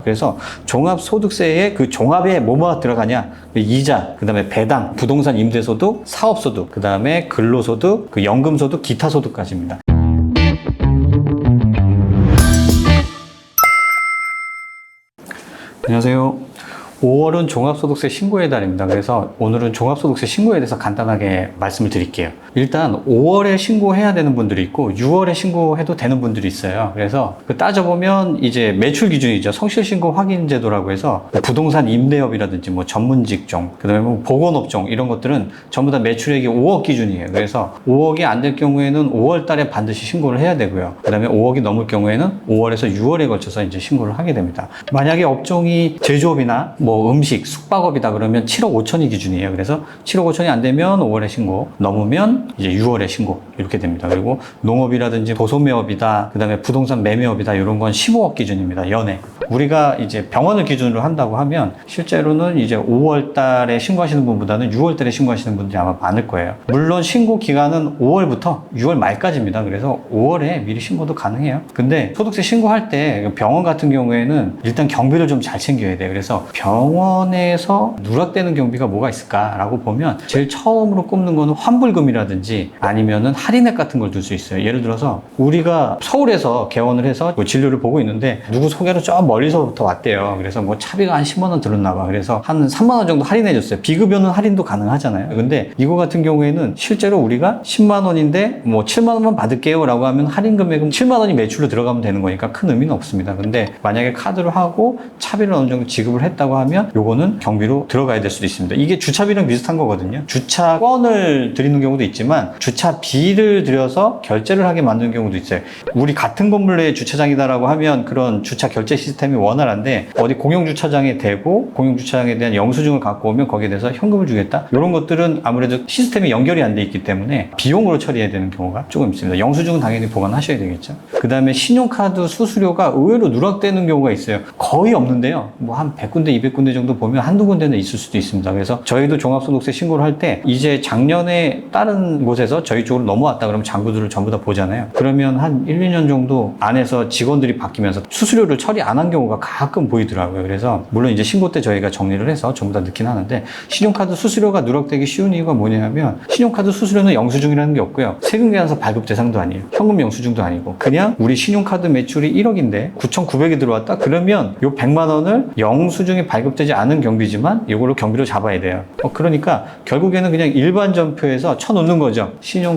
그래서 종합소득세에 그 종합에 뭐가 들어가냐? 이자, 그 다음에 배당, 부동산 임대소득, 사업소득, 그 다음에 근로소득, 그 연금소득, 기타소득까지입니다. 안녕하세요. 5월은 종합소득세 신고의 달입니다. 그래서 오늘은 종합소득세 신고에 대해서 간단하게 말씀을 드릴게요. 일단 5월에 신고해야 되는 분들이 있고 6월에 신고해도 되는 분들이 있어요. 그래서 따져보면 이제 매출 기준이죠. 성실신고 확인제도라고 해서 부동산 임대업이라든지 뭐 전문직종, 그 다음에 뭐 보건업종 이런 것들은 전부 다 매출액이 5억 기준이에요. 그래서 5억이 안 될 경우에는 5월 달에 반드시 신고를 해야 되고요. 그 다음에 5억이 넘을 경우에는 5월에서 6월에 걸쳐서 이제 신고를 하게 됩니다. 만약에 업종이 제조업이나 뭐 음식, 숙박업이다 그러면 7억 5천이 기준이에요. 그래서 7억 5천이 안 되면 5월에 신고, 넘으면 이제 6월에 신고 이렇게 됩니다. 그리고 농업이라든지 도소매업이다, 그 다음에 부동산 매매업이다 이런 건 15억 기준입니다. 연에. 우리가 이제 병원을 기준으로 한다고 하면 실제로는 이제 5월 달에 신고하시는 분보다는 6월 달에 신고하시는 분들이 아마 많을 거예요. 물론 신고 기간은 5월부터 6월 말까지입니다. 그래서 5월에 미리 신고도 가능해요. 근데 소득세 신고할 때 병원 같은 경우에는 일단 경비를 좀 잘 챙겨야 돼요. 그래서 병원에서 누락되는 경비가 뭐가 있을까라고 보면 제일 처음으로 꼽는 거는 환불금이라든지 아니면은 할인액 같은 걸 둘 수 있어요. 예를 들어서 우리가 서울에서 개원을 해서 뭐 진료를 보고 있는데 누구 소개로 저 멀리서부터 왔대요. 그래서 뭐 차비가 한 10만 원 들었나 봐. 그래서 한 3만 원 정도 할인해 줬어요. 비급여는 할인도 가능하잖아요. 근데 이거 같은 경우에는 실제로 우리가 10만 원인데 뭐 7만 원만 받을게요 라고 하면 할인 금액은 7만 원이 매출로 들어가면 되는 거니까 큰 의미는 없습니다. 근데 만약에 카드로 하고 차비를 어느 정도 지급을 했다고 하면 요거는 경비로 들어가야 될 수도 있습니다. 이게 주차비랑 비슷한 거거든요. 주차권을 드리는 경우도 있지만 주차비를 들여서 결제를 하게 만드는 경우도 있어요. 우리 같은 건물 내에 주차장이다라고 하면 그런 주차 결제 시스템이 원활한데 어디 공용주차장에 대고 공용주차장에 대한 영수증을 갖고 오면 거기에 대해서 현금을 주겠다? 이런 것들은 아무래도 시스템이 연결이 안 돼 있기 때문에 비용으로 처리해야 되는 경우가 조금 있습니다. 영수증은 당연히 보관하셔야 되겠죠. 그 다음에 신용카드 수수료가 의외로 누락되는 경우가 있어요. 거의 없는데요. 뭐 한 100군데, 200군데 정도 보면 한두 군데는 있을 수도 있습니다. 그래서 저희도 종합소득세 신고를 할 때 이제 작년에 다른 곳에서 저희 쪽으로 넘어왔다 그러면 장부들을 전부 다 보잖아요. 그러면 한 1, 2년 정도 안에서 직원들이 바뀌면서 수수료를 처리 안 한 경우가 가끔 보이더라고요. 그래서 물론 이제 신고 때 저희가 정리를 해서 전부 다 넣긴 하는데 신용카드 수수료가 누락되기 쉬운 이유가 뭐냐면 신용카드 수수료는 영수증이라는 게 없고요. 세금계산서 발급 대상도 아니에요. 현금 영수증도 아니고 그냥 우리 신용카드 매출이 1억인데 9,900이 들어왔다? 그러면 요 100만 원을 영수증이 발급되지 않은 경비지만 이걸로 경비로 잡아야 돼요. 그러니까 결국에는 그냥 일반 전표에서 쳐놓는 거죠.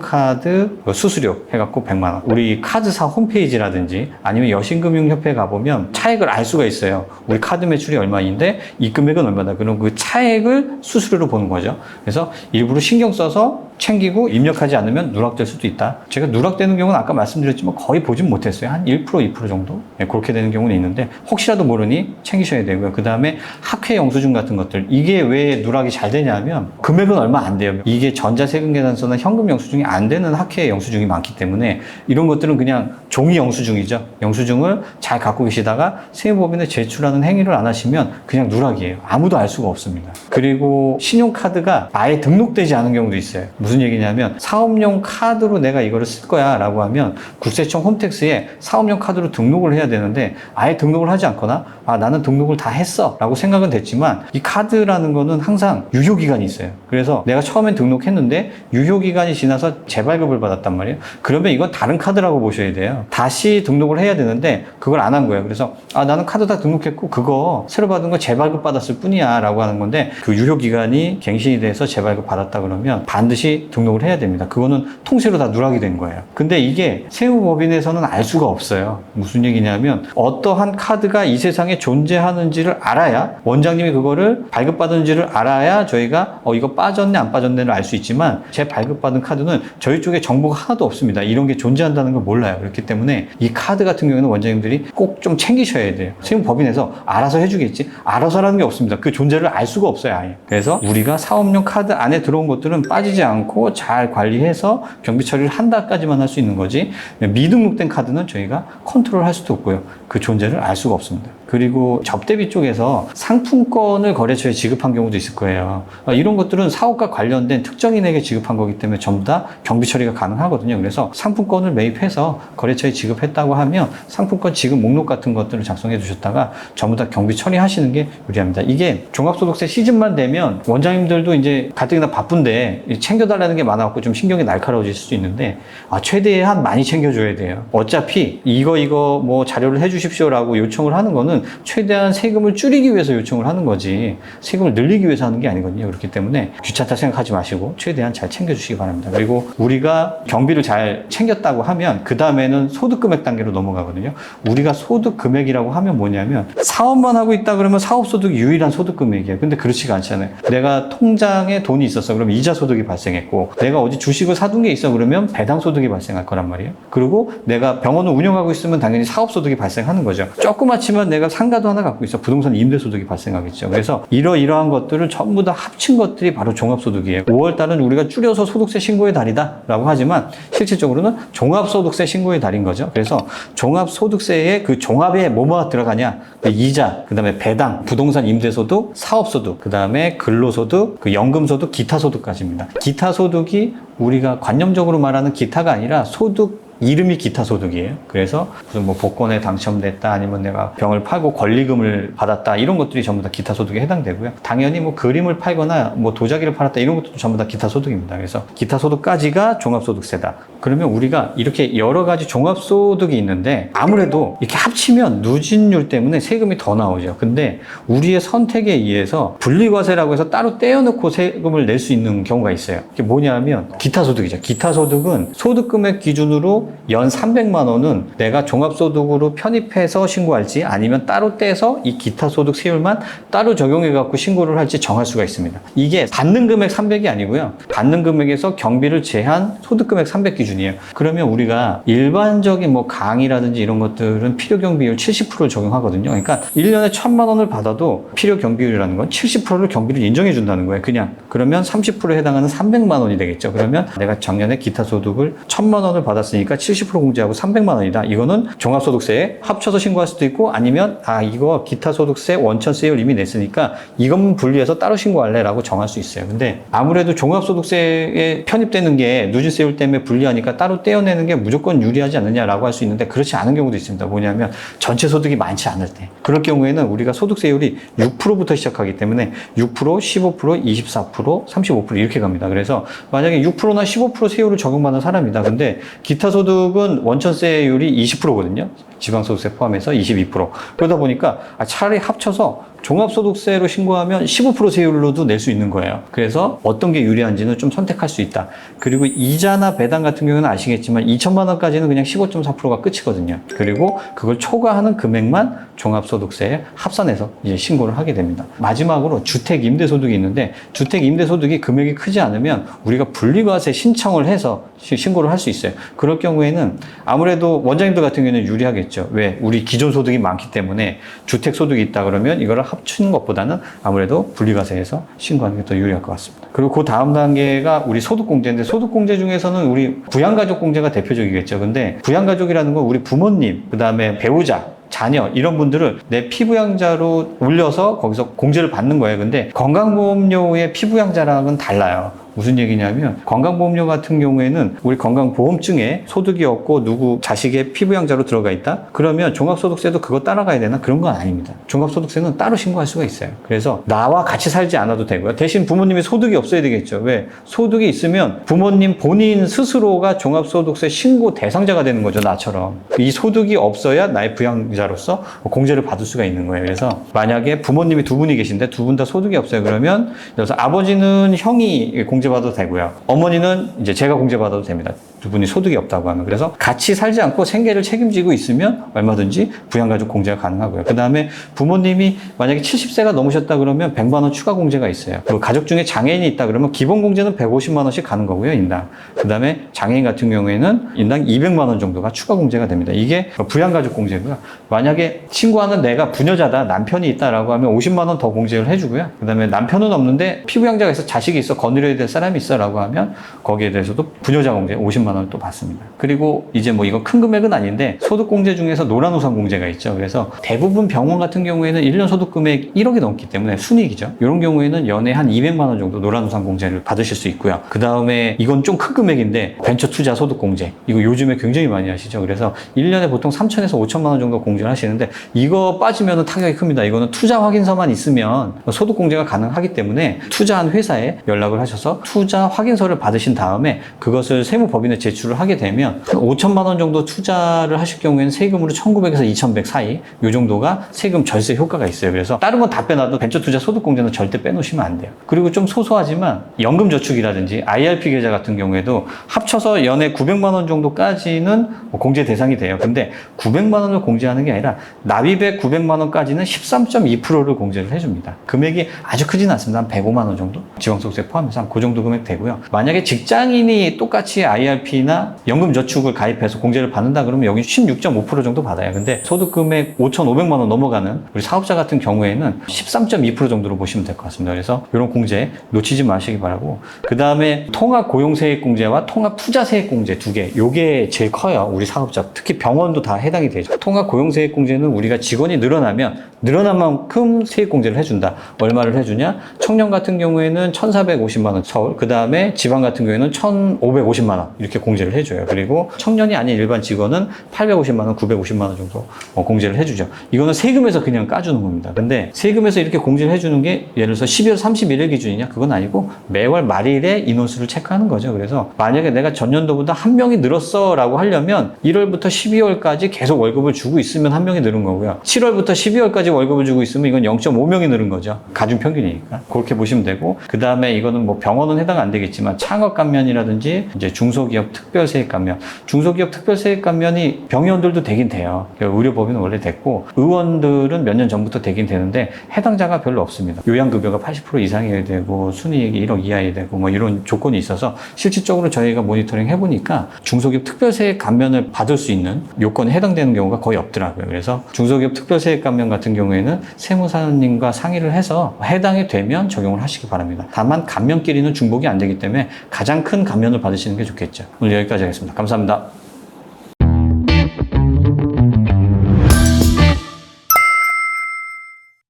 신용카드 수수료 해갖고 100만 원. 우리 카드사 홈페이지라든지 아니면 여신금융협회에 가보면 차액을 알 수가 있어요. 우리 카드 매출이 얼마인데 이 금액은 얼마다. 그럼 그 차액을 수수료로 보는 거죠. 그래서 일부러 신경 써서 챙기고 입력하지 않으면 누락될 수도 있다. 제가 누락되는 경우는 아까 말씀드렸지만 거의 보진 못했어요. 한 1%, 2% 정도? 네, 그렇게 되는 경우는 있는데 혹시라도 모르니 챙기셔야 되고요. 그 다음에 학회 영수증 같은 것들. 이게 왜 누락이 잘 되냐면 금액은 얼마 안 돼요. 이게 전자세금계산서나 현금 영수증이 안 되는 학회 영수증이 많기 때문에 이런 것들은 그냥 종이 영수증이죠. 영수증을 잘 갖고 계시다가 세무법인에 제출하는 행위를 안 하시면 그냥 누락이에요. 아무도 알 수가 없습니다. 그리고 신용카드가 아예 등록되지 않은 경우도 있어요. 무슨 얘기냐면 사업용 카드로 내가 이거를 쓸 거야 라고 하면 국세청 홈택스에 사업용 카드로 등록을 해야 되는데 아예 등록을 하지 않거나 나는 등록을 다 했어 라고 생각은 됐지만 이 카드라는 거는 항상 유효기간이 있어요. 그래서 내가 처음엔 등록했는데 유효기간이 지나서 재발급을 받았단 말이에요. 그러면 이건 다른 카드라고 보셔야 돼요. 다시 등록을 해야 되는데 그걸 안 한 거예요. 그래서 나는 카드 다 등록했고 그거 새로 받은 거 재발급 받았을 뿐이야 라고 하는 건데 그 유효기간이 갱신이 돼서 재발급 받았다 그러면 반드시 등록을 해야 됩니다. 그거는 통째로 다 누락이 된 거예요. 근데 이게 세무법인에서는 알 수가 없어요. 무슨 얘기냐면 어떠한 카드가 이 세상에 존재하는지를 알아야 원장님이 그거를 발급받은지를 알아야 저희가 이거 빠졌네 안 빠졌네를 알 수 있지만 제 발급받은 카드는 저희 쪽에 정보가 하나도 없습니다. 이런 게 존재한다는 걸 몰라요. 그렇기 때문에 이 카드 같은 경우에는 원장님들이 꼭 좀 챙기셔야 돼요. 세무법인에서 알아서 해주겠지 알아서라는 게 없습니다. 그 존재를 알 수가 없어요. 아예. 그래서 우리가 사업용 카드 안에 들어온 것들은 빠지지 않고 잘 관리해서 경비 처리를 한다까지만 할 수 있는 거지 미등록된 카드는 저희가 컨트롤 할 수도 없고요. 그 존재를 알 수가 없습니다. 그리고 접대비 쪽에서 상품권을 거래처에 지급한 경우도 있을 거예요. 이런 것들은 사업과 관련된 특정인에게 지급한 거기 때문에 전부 다 경비 처리가 가능하거든요. 그래서 상품권을 매입해서 거래처에 지급했다고 하면 상품권 지급 목록 같은 것들을 작성해 두셨다가 전부 다 경비 처리하시는 게 유리합니다. 이게 종합소득세 시즌만 되면 원장님들도 이제 가뜩이나 바쁜데 챙겨달라는 게 많아갖고 좀 신경이 날카로워질 수 있는데 최대한 많이 챙겨줘야 돼요. 어차피 이거 뭐 자료를 해주십시오라고 요청을 하는 거는 최대한 세금을 줄이기 위해서 요청을 하는 거지 세금을 늘리기 위해서 하는 게 아니거든요. 그렇기 때문에 귀찮다 생각하지 마시고 최대한 잘 챙겨주시기 바랍니다. 그리고 우리가 경비를 잘 챙겼다고 하면 그 다음에는 소득금액 단계로 넘어가거든요. 우리가 소득금액이라고 하면 뭐냐면 사업만 하고 있다 그러면 사업소득이 유일한 소득금액이에요. 근데 그렇지가 않잖아요. 내가 통장에 돈이 있었어 그러면 이자소득이 발생했고 내가 어디 주식을 사둔 게 있어 그러면 배당소득이 발생할 거란 말이에요. 그리고 내가 병원을 운영하고 있으면 당연히 사업소득이 발생하는 거죠. 조그맣지만 내가 상가도 하나 갖고 있어 부동산 임대소득이 발생하겠죠. 그래서 이러이러한 것들을 전부 다 합친 것들이 바로 종합소득이에요. 5월달은 우리가 줄여서 소득세 신고의 달이다 라고 하지만 실질적으로는 종합소득세 신고의 달인 거죠. 그래서 종합소득세에 그 종합에 뭐가 들어가냐 그 이자, 그 다음에 배당, 부동산 임대소득, 사업소득, 그 다음에 근로소득, 그 연금소득, 기타소득까지입니다. 기타소득이 우리가 관념적으로 말하는 기타가 아니라 소득 이름이 기타소득이에요. 그래서 무슨 뭐 복권에 당첨됐다 아니면 내가 병을 팔고 권리금을 받았다 이런 것들이 전부 다 기타소득에 해당되고요. 당연히 뭐 그림을 팔거나 뭐 도자기를 팔았다 이런 것도 전부 다 기타소득입니다. 그래서 기타소득까지가 종합소득세다. 그러면 우리가 이렇게 여러 가지 종합소득이 있는데 아무래도 이렇게 합치면 누진율 때문에 세금이 더 나오죠. 근데 우리의 선택에 의해서 분리과세라고 해서 따로 떼어놓고 세금을 낼 수 있는 경우가 있어요. 이게 뭐냐면 기타소득이죠. 기타소득은 소득금액 기준으로 연 300만 원은 내가 종합소득으로 편입해서 신고할지 아니면 따로 떼서 이 기타소득 세율만 따로 적용해 갖고 신고를 할지 정할 수가 있습니다. 이게 받는 금액 300이 아니고요. 받는 금액에서 경비를 제한 소득금액 300 기준이에요. 그러면 우리가 일반적인 뭐 강의라든지 이런 것들은 필요경비율 70%를 적용하거든요. 그러니까 1년에 1000만 원을 받아도 필요경비율이라는 건 70%를 경비를 인정해 준다는 거예요. 그냥. 그러면 30%에 해당하는 300만 원이 되겠죠. 그러면 내가 작년에 기타소득을 1000만 원을 받았으니까 70% 공제하고 300만 원이다. 이거는 종합소득세에 합쳐서 신고할 수도 있고 아니면 이거 기타소득세 원천세율 이미 냈으니까 이건 분리해서 따로 신고할래 라고 정할 수 있어요. 근데 아무래도 종합소득세에 편입되는 게 누진세율 때문에 불리하니까 따로 떼어내는 게 무조건 유리하지 않느냐라고 할 수 있는데 그렇지 않은 경우도 있습니다. 뭐냐면 전체 소득이 많지 않을 때 그럴 경우에는 우리가 소득세율이 6%부터 시작하기 때문에 6%, 15%, 24%, 35% 이렇게 갑니다. 그래서 만약에 6%나 15% 세율을 적용받는 사람이다. 근데 기타소득은 원천세율이 20%거든요. 지방소득세 포함해서 22%. 그러다 보니까 차라리 합쳐서 종합소득세로 신고하면 15% 세율로도 낼 수 있는 거예요. 그래서 어떤 게 유리한지는 좀 선택할 수 있다. 그리고 이자나 배당 같은 경우는 아시겠지만 2천만 원까지는 그냥 15.4%가 끝이거든요. 그리고 그걸 초과하는 금액만 종합소득세에 합산해서 이제 신고를 하게 됩니다. 마지막으로 주택임대소득이 있는데 주택임대소득이 금액이 크지 않으면 우리가 분리과세 신청을 해서 신고를 할 수 있어요. 그럴 경우에는 아무래도 원장님들 같은 경우에는 유리하겠죠. 왜? 우리 기존 소득이 많기 때문에 주택소득이 있다 그러면 이거를 합치는 것보다는 아무래도 분리과세에서 신고하는 게 더 유리할 것 같습니다. 그리고 그 다음 단계가 우리 소득공제인데 소득공제 중에서는 우리 부양가족공제가 대표적이겠죠. 근데 부양가족이라는 건 우리 부모님, 그 다음에 배우자, 자녀 이런 분들을 내 피부양자로 올려서 거기서 공제를 받는 거예요. 근데 건강보험료의 피부양자랑은 달라요. 무슨 얘기냐면 건강보험료 같은 경우에는 우리 건강보험증에 소득이 없고 누구 자식의 피부양자로 들어가 있다? 그러면 종합소득세도 그거 따라가야 되나? 그런 건 아닙니다. 종합소득세는 따로 신고할 수가 있어요. 그래서 나와 같이 살지 않아도 되고요. 대신 부모님이 소득이 없어야 되겠죠. 왜? 소득이 있으면 부모님 본인 스스로가 종합소득세 신고 대상자가 되는 거죠. 나처럼. 이 소득이 없어야 나의 부양자로서 공제를 받을 수가 있는 거예요. 그래서 만약에 부모님이 두 분이 계신데 두 분 다 소득이 없어요. 그러면 그래서 아버지는 형이 공제받아도 되고요. 어머니는 이제 제가 공제받아도 됩니다. 두 분이 소득이 없다고 하면. 그래서 같이 살지 않고 생계를 책임지고 있으면 얼마든지 부양가족 공제가 가능하고요. 그 다음에 부모님이 만약에 70세가 넘으셨다 그러면 100만 원 추가 공제가 있어요. 그리고 가족 중에 장애인이 있다 그러면 기본 공제는 150만 원씩 가는 거고요. 인당. 그 다음에 장애인 같은 경우에는 인당 200만 원 정도가 추가 공제가 됩니다. 이게 부양가족 공제고요. 만약에 친구하는 내가 부녀자다, 남편이 있다라고 하면 50만 원 더 공제를 해주고요. 그 다음에 남편은 없는데 피부양자가 있어, 자식이 있어, 거느려야 될 사람이 있어 라고 하면 거기에 대해서도 부녀자 공제 50만 원 원을 또 받습니다. 그리고 이제 뭐 이거 큰 금액은 아닌데 소득공제 중에서 노란우산공제가 있죠. 그래서 대부분 병원 같은 경우에는 1년 소득금액 1억이 넘기 때문에 순이익이죠. 이런 경우에는 연에 한 200만 원 정도 노란우산공제를 받으실 수 있고요. 그 다음에 이건 좀 큰 금액인데 벤처투자 소득공제, 이거 요즘에 굉장히 많이 하시죠. 그래서 1년에 보통 3천에서 5천만 원 정도 공제를 하시는데 이거 빠지면 타격이 큽니다. 이거는 투자 확인서만 있으면 소득공제가 가능하기 때문에 투자한 회사에 연락을 하셔서 투자 확인서를 받으신 다음에 그것을 세무법인에 제출을 하게 되면 5천만 원 정도 투자를 하실 경우에는 세금으로 1,900에서 2,100 사이 이 정도가 세금 절세 효과가 있어요. 그래서 다른 건 다 빼놔도 벤처투자 소득공제는 절대 빼놓으시면 안 돼요. 그리고 좀 소소하지만 연금저축이라든지 IRP 계좌 같은 경우에도 합쳐서 연에 900만 원 정도까지는 공제 대상이 돼요. 근데 900만 원을 공제하는 게 아니라 납입액 900만 원까지는 13.2%를 공제를 해줍니다. 금액이 아주 크진 않습니다. 한 105만 원 정도? 지방소득세 포함해서 한 그 정도 금액 되고요. 만약에 직장인이 똑같이 IRP나 연금저축을 가입해서 공제를 받는다 그러면 여기 16.5% 정도 받아요. 근데 소득금액 5,500만 원 넘어가는 우리 사업자 같은 경우에는 13.2% 정도로 보시면 될 것 같습니다. 그래서 이런 공제 놓치지 마시기 바라고, 그 다음에 통합고용세액공제와 통합투자세액공제 두 개, 요게 제일 커요. 우리 사업자, 특히 병원도 다 해당이 되죠. 통합고용세액공제는 우리가 직원이 늘어나면 늘어난 만큼 세액공제를 해준다. 얼마를 해주냐? 청년 같은 경우에는 1,450만 원 서울, 그 다음에 지방 같은 경우에는 1,550만 원 이렇게 공제를 해줘요. 그리고 청년이 아닌 일반 직원은 850만 원, 950만 원 정도 공제를 해주죠. 이거는 세금에서 그냥 까주는 겁니다. 근데 세금에서 이렇게 공제를 해주는 게 예를 들어서 12월 31일 기준이냐? 그건 아니고 매월 말일에 인원수를 체크하는 거죠. 그래서 만약에 내가 전년도보다 한 명이 늘었어 라고 하려면 1월부터 12월까지 계속 월급을 주고 있으면 한 명이 늘은 거고요. 7월부터 12월까지 월급을 주고 있으면 이건 0.5명이 늘은 거죠. 가중 평균이니까. 그렇게 보시면 되고, 그 다음에 이거는 뭐 병원은 해당 안 되겠지만 창업 감면이라든지 이제 중소기업 특별세액 감면, 중소기업 특별세액 감면이 병의원들도 되긴 돼요. 의료법인은 원래 됐고 의원들은 몇 년 전부터 되긴 되는데 해당자가 별로 없습니다. 요양급여가 80% 이상이어야 되고 순이익이 1억 이하여야 되고 뭐 이런 조건이 있어서 실질적으로 저희가 모니터링 해보니까 중소기업 특별세액 감면을 받을 수 있는 요건에 해당되는 경우가 거의 없더라고요. 그래서 중소기업 특별세액 감면 같은 경우에는 세무사님과 상의를 해서 해당이 되면 적용을 하시기 바랍니다. 다만 감면끼리는 중복이 안 되기 때문에 가장 큰 감면을 받으시는 게 좋겠죠. 오늘 여기까지 하겠습니다. 감사합니다.